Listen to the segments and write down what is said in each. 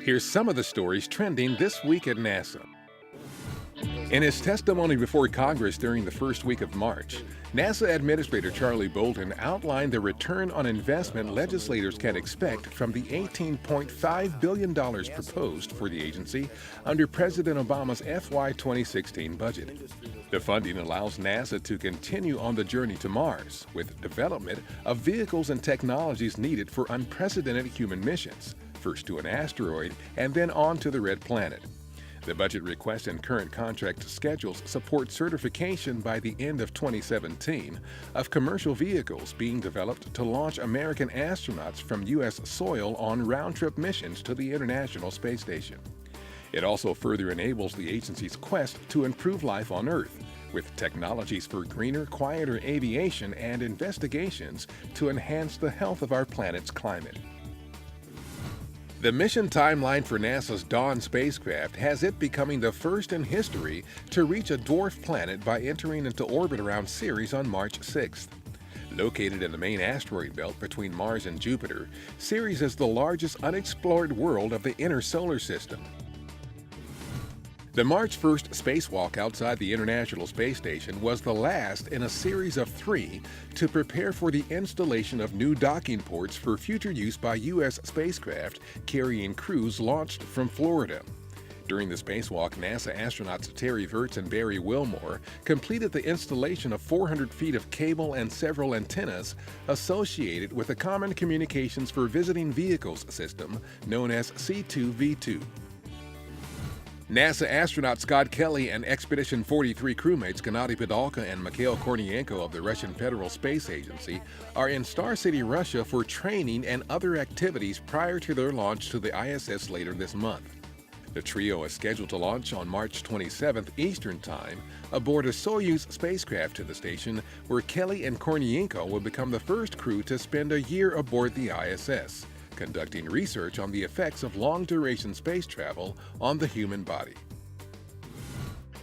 Here's some of the stories trending this week at NASA. In his testimony before Congress during the first week of March, NASA Administrator Charlie Bolden outlined the return on investment legislators can expect from the $18.5 billion proposed for the agency under President Obama's FY 2016 budget. The funding allows NASA to continue on the journey to Mars with development of vehicles and technologies needed for unprecedented human missions, first to an asteroid and then on to the Red Planet. The budget request and current contract schedules support certification by the end of 2017 of commercial vehicles being developed to launch American astronauts from U.S. soil on round-trip missions to the International Space Station. It also further enables the agency's quest to improve life on Earth, with technologies for greener, quieter aviation and investigations to enhance the health of our planet's climate. The mission timeline for NASA's Dawn spacecraft has it becoming the first in history to reach a dwarf planet by entering into orbit around Ceres on March 6th. Located in the main asteroid belt between Mars and Jupiter, Ceres is the largest unexplored world of the inner solar system. The March 1st spacewalk outside the International Space Station was the last in a series of 3 to prepare for the installation of new docking ports for future use by U.S. spacecraft carrying crews launched from Florida. During the spacewalk, NASA astronauts Terry Virts and Barry Wilmore completed the installation of 400 feet of cable and several antennas associated with the Common Communications for Visiting Vehicles system known as C2V2. NASA astronaut Scott Kelly and Expedition 43 crewmates Gennady Padalka and Mikhail Kornienko of the Russian Federal Space Agency are in Star City, Russia for training and other activities prior to their launch to the ISS later this month. The trio is scheduled to launch on March 27th Eastern Time aboard a Soyuz spacecraft to the station, where Kelly and Kornienko will become the first crew to spend a year aboard the ISS, conducting research on the effects of long-duration space travel on the human body.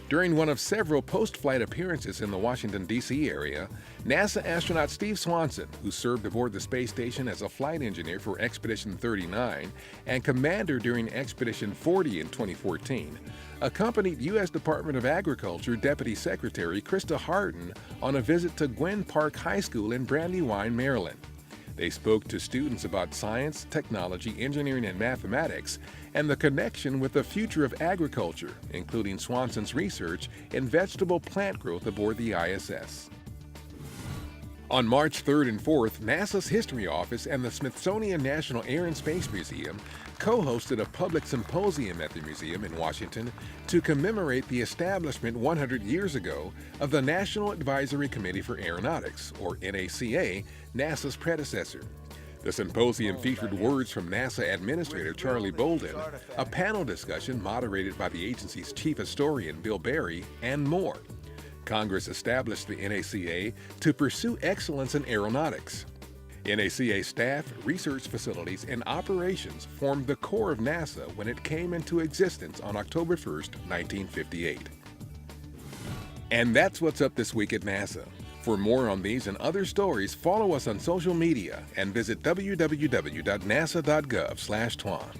During one of several post-flight appearances in the Washington, D.C. area, NASA astronaut Steve Swanson, who served aboard the space station as a flight engineer for Expedition 39 and commander during Expedition 40 in 2014, accompanied U.S. Department of Agriculture Deputy Secretary Krista Harden on a visit to Gwen Park High School in Brandywine, Maryland. They spoke to students about science, technology, engineering, and mathematics, and the connection with the future of agriculture, including Swanson's research in vegetable plant growth aboard the ISS. On March 3rd and 4th, NASA's History Office and the Smithsonian National Air and Space Museum co-hosted a public symposium at the museum in Washington to commemorate the establishment 100 years ago of the National Advisory Committee for Aeronautics, or NACA, NASA's predecessor. The symposium featured words from NASA Administrator Charlie Bolden, a panel discussion moderated by the agency's chief historian Bill Berry, and more. Congress established the NACA to pursue excellence in aeronautics. NACA staff, research facilities, and operations formed the core of NASA when it came into existence on October 1, 1958. And that's what's up this week at NASA. For more on these and other stories, follow us on social media and visit www.nasa.gov/twan.